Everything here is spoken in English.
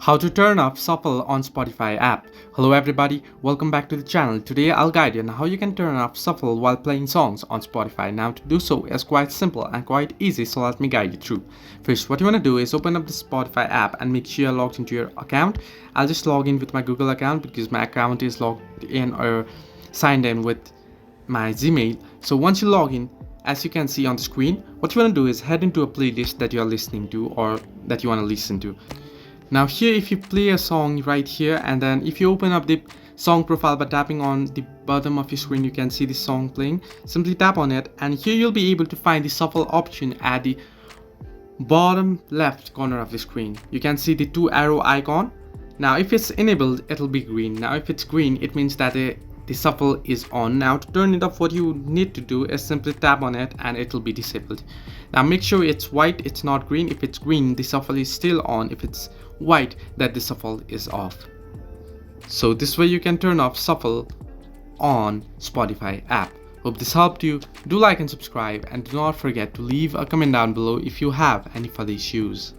How to turn off shuffle on Spotify app. Hello everybody, welcome back to the channel. Today I'll guide you on how you can turn off shuffle while playing songs on Spotify. Now to do so is quite simple and quite easy, so let me guide you through. First, what you want to do is open up the Spotify app and make sure you're logged into your account. I'll just log in with my Google account because my account is logged in or signed in with my Gmail. So once you log in, as you can see on the screen, what you want to do is head into a playlist that you are listening to or that you want to listen to. Now here, if you play a song right here, and then if you open up the song profile by tapping on the bottom of your screen, you can see the song playing. Simply tap on it, and here you'll be able to find the shuffle option at the bottom left corner of the screen. You can see the two arrow icon. Now if it's enabled, it'll be green. Now if it's green, it means that the shuffle is on. Now to turn it off, what you need to do is simply tap on it and it will be disabled. Now make sure it's white, it's not green. If it's green, the shuffle is still on. If it's white, that the shuffle is off. So this way you can turn off shuffle on Spotify app. Hope this helped you. Do like and subscribe, and do not forget to leave a comment down below if you have any further issues.